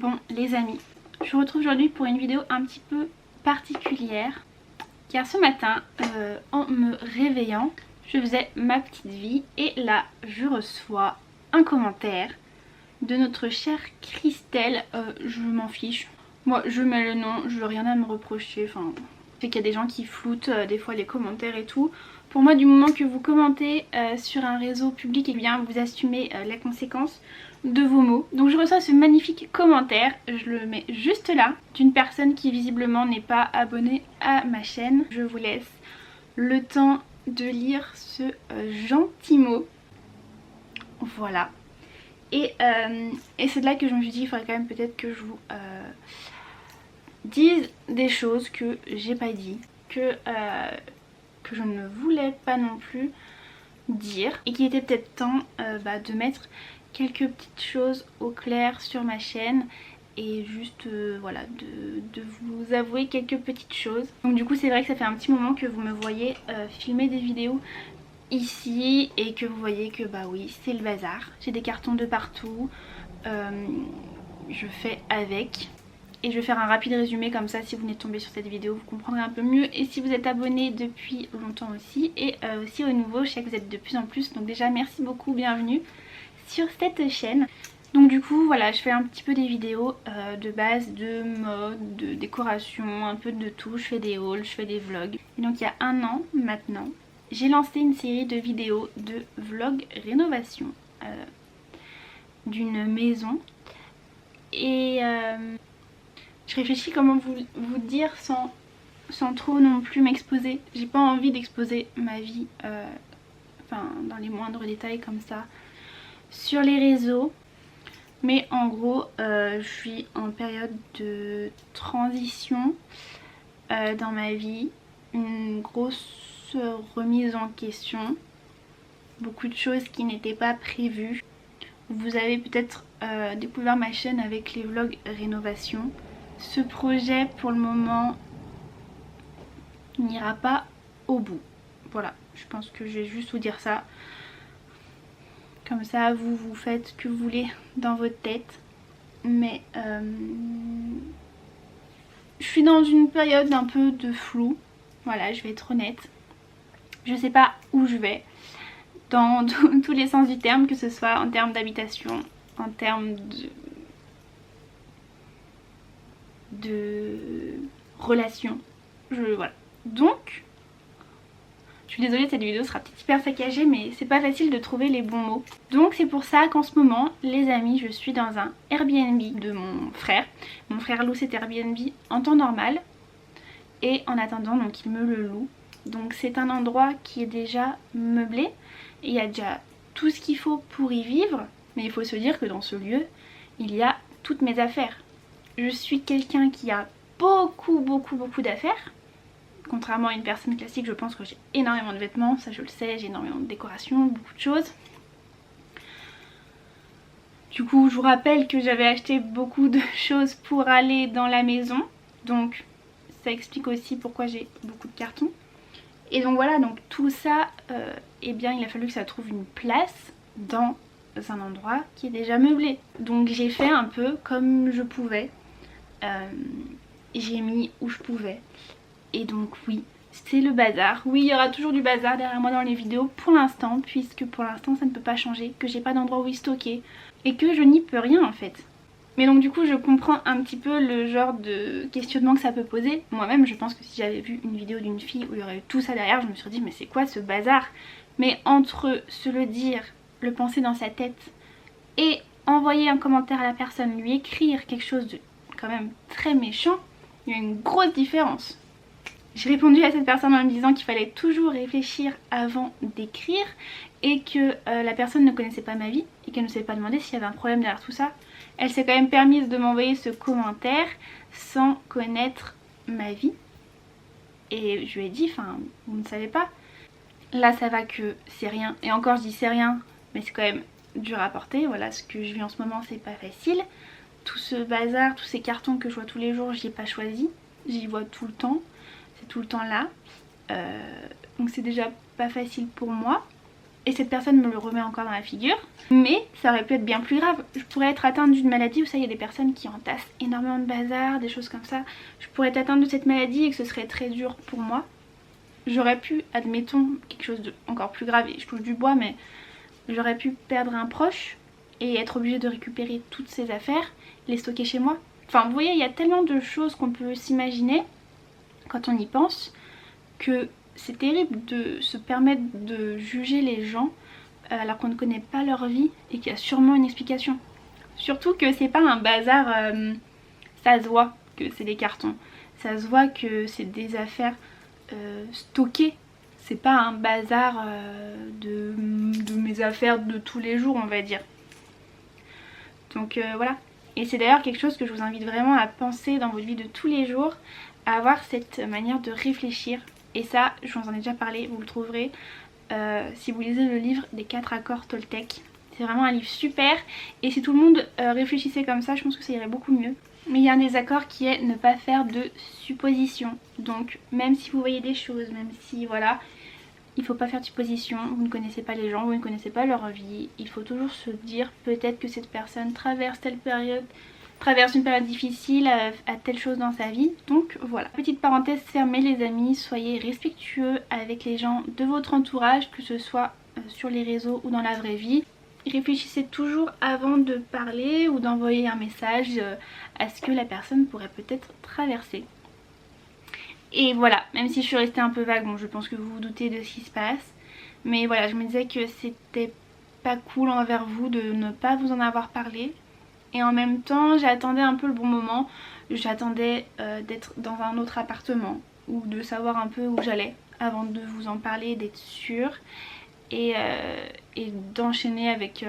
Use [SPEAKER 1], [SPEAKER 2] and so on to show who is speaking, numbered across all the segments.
[SPEAKER 1] Bon les amis, je vous retrouve aujourd'hui pour une vidéo un petit peu particulière. Car ce matin, en me réveillant, je faisais ma petite vie et là je reçois un commentaire de notre chère Christelle. Je m'en fiche. Moi je mets le nom, je veux rien à me reprocher. Enfin, c'est qu'il y a des gens qui floutent des fois les commentaires et tout. Pour moi, du moment que vous commentez sur un réseau public, eh bien vous assumez la conséquence de vos mots. Donc je reçois ce magnifique commentaire, je le mets juste là, d'une personne qui visiblement n'est pas abonnée à ma chaîne. Je vous laisse le temps de lire ce gentil mot. Voilà. Et c'est de là que je me suis dit il faudrait quand même peut-être que je vous dise des choses que j'ai pas dit, que je ne voulais pas non plus dire et qu'il était peut-être temps de mettre quelques petites choses au clair sur ma chaîne et juste voilà de vous avouer quelques petites choses. Donc du coup c'est vrai que ça fait un petit moment que vous me voyez filmer des vidéos ici et que vous voyez que bah oui c'est le bazar, j'ai des cartons de partout, je fais avec. Et je vais faire un rapide résumé comme ça, si vous venez de tomber sur cette vidéo vous comprendrez un peu mieux. Et si vous êtes abonné depuis longtemps aussi, et aussi au nouveau, je sais que vous êtes de plus en plus. Donc déjà merci beaucoup, bienvenue sur cette chaîne. Donc du coup voilà, je fais un petit peu des vidéos de base, de mode, de décoration, un peu de tout. Je fais des hauls, je fais des vlogs. Et donc il y a un an maintenant, j'ai lancé une série de vidéos de vlog rénovation d'une maison. Et je réfléchis comment vous dire sans trop non plus m'exposer. J'ai pas envie d'exposer ma vie dans les moindres détails comme ça sur les réseaux. Mais en gros je suis en période de transition dans ma vie. Une grosse remise en question. Beaucoup de choses qui n'étaient pas prévues. Vous avez peut-être découvert ma chaîne avec les vlogs rénovation. Ce projet pour le moment n'ira pas au bout. Voilà, je pense que je vais juste vous dire ça. Comme ça vous faites ce que vous voulez dans votre tête. Mais je suis dans une période un peu de flou. Voilà, je vais être honnête. Je sais pas où je vais. Dans tous les sens du terme, que ce soit en termes d'habitation, en termes de relation. Voilà. Donc, je suis désolée, cette vidéo sera peut-être hyper saccagée, mais c'est pas facile de trouver les bons mots. Donc c'est pour ça qu'en ce moment, les amis, je suis dans un Airbnb de mon frère. Mon frère loue cet Airbnb en temps normal. Et en attendant, donc il me le loue. Donc c'est un endroit qui est déjà meublé. Et il y a déjà tout ce qu'il faut pour y vivre. Mais il faut se dire que dans ce lieu, il y a toutes mes affaires. Je suis quelqu'un qui a beaucoup d'affaires. Contrairement à une personne classique, je pense que j'ai énormément de vêtements, ça je le sais, j'ai énormément de décorations, beaucoup de choses. Du coup, je vous rappelle que j'avais acheté beaucoup de choses pour aller dans la maison. Donc, ça explique aussi pourquoi j'ai beaucoup de cartons. Et donc voilà, donc tout ça, eh bien il a fallu que ça trouve une place dans un endroit qui est déjà meublé. Donc j'ai fait un peu comme je pouvais. J'ai mis où je pouvais. Et donc oui, c'est le bazar. Oui, il y aura toujours du bazar derrière moi dans les vidéos pour l'instant, puisque pour l'instant ça ne peut pas changer, que j'ai pas d'endroit où y stocker et que je n'y peux rien en fait. Mais donc du coup je comprends un petit peu le genre de questionnement que ça peut poser. Moi-même je pense que si j'avais vu une vidéo d'une fille où il y aurait eu tout ça derrière, je me serais dit mais c'est quoi ce bazar? Mais entre se le dire, le penser dans sa tête et envoyer un commentaire à la personne, lui écrire quelque chose de quand même très méchant, il y a une grosse différence. J'ai répondu à cette personne en me disant qu'il fallait toujours réfléchir avant d'écrire et que la personne ne connaissait pas ma vie et qu'elle ne s'est pas demandé s'il y avait un problème derrière tout ça. Elle s'est quand même permise de m'envoyer ce commentaire sans connaître ma vie. Et je lui ai dit, enfin, vous ne savez pas. Là ça va que c'est rien. Et encore je dis c'est rien, mais c'est quand même dur à porter. Voilà, ce que je vis en ce moment c'est pas facile. Tout ce bazar, tous ces cartons que je vois tous les jours, j'y ai pas choisi. J'y vois tout le temps. C'est tout le temps là. Donc c'est déjà pas facile pour moi. et cette personne me le remet encore dans la figure. Mais ça aurait pu être bien plus grave. Je pourrais être atteinte d'une maladie, vous savez, il y a des personnes qui entassent énormément de bazar, des choses comme ça. Je pourrais être atteinte de cette maladie et que ce serait très dur pour moi. J'aurais pu, admettons, quelque chose de encore plus grave, et je touche du bois, mais j'aurais pu perdre un proche et être obligée de récupérer toutes ces affaires, les stocker chez moi. Enfin, vous voyez, il y a tellement de choses qu'on peut s'imaginer quand on y pense que c'est terrible de se permettre de juger les gens alors qu'on ne connaît pas leur vie et qu'il y a sûrement une explication. Surtout que c'est pas un bazar, ça se voit que c'est des cartons, ça se voit que c'est des affaires stockées. C'est pas un bazar de mes affaires de tous les jours, on va dire. Donc voilà. Et c'est d'ailleurs quelque chose que je vous invite vraiment à penser dans votre vie de tous les jours, à avoir cette manière de réfléchir. Et ça, je vous en ai déjà parlé, vous le trouverez si vous lisez le livre des 4 accords Toltec. C'est vraiment un livre super, et si tout le monde réfléchissait comme ça, je pense que ça irait beaucoup mieux. Mais il y a un des accords qui est ne pas faire de suppositions. Donc même si vous voyez des choses, même si voilà, il faut pas faire de suppositions, vous ne connaissez pas les gens, vous ne connaissez pas leur vie. Il faut toujours se dire peut-être que cette personne traverse telle période, traverse une période difficile, a telle chose dans sa vie. Donc voilà. Petite parenthèse fermée les amis, soyez respectueux avec les gens de votre entourage, que ce soit sur les réseaux ou dans la vraie vie. Réfléchissez toujours avant de parler ou d'envoyer un message à ce que la personne pourrait peut-être traverser. Et voilà, même si je suis restée un peu vague, bon je pense que vous vous doutez de ce qui se passe. Mais voilà, je me disais que c'était pas cool envers vous de ne pas vous en avoir parlé. Et en même temps, j'attendais un peu le bon moment. J'attendais d'être dans un autre appartement ou de savoir un peu où j'allais avant de vous en parler, d'être sûre. Et d'enchaîner avec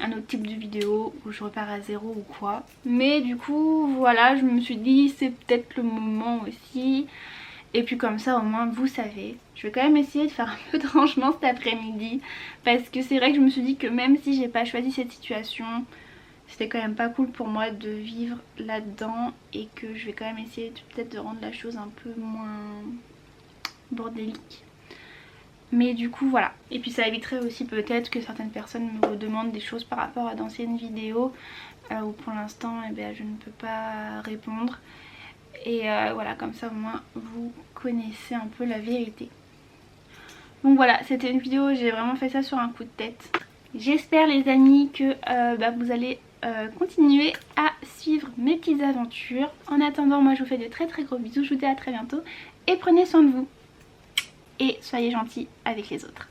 [SPEAKER 1] un autre type de vidéo où je repars à zéro ou quoi. Mais du coup voilà, je me suis dit c'est peut-être le moment aussi. Et puis comme ça au moins vous savez. Je vais quand même essayer de faire un peu de rangement cet après-midi, parce que c'est vrai que je me suis dit que même si j'ai pas choisi cette situation, c'était quand même pas cool pour moi de vivre là-dedans, et que je vais quand même essayer peut-être de rendre la chose un peu moins bordélique. Mais du coup voilà. Et puis ça éviterait aussi peut-être que certaines personnes me demandent des choses par rapport à d'anciennes vidéos où pour l'instant je ne peux pas répondre. Et voilà, comme ça au moins vous connaissez un peu la vérité. Donc voilà, c'était une vidéo, j'ai vraiment fait ça sur un coup de tête. J'espère les amis que vous allez continuer à suivre mes petites aventures. En attendant, moi je vous fais de très très gros bisous, je vous dis à très bientôt et prenez soin de vous. Et soyez gentils avec les autres.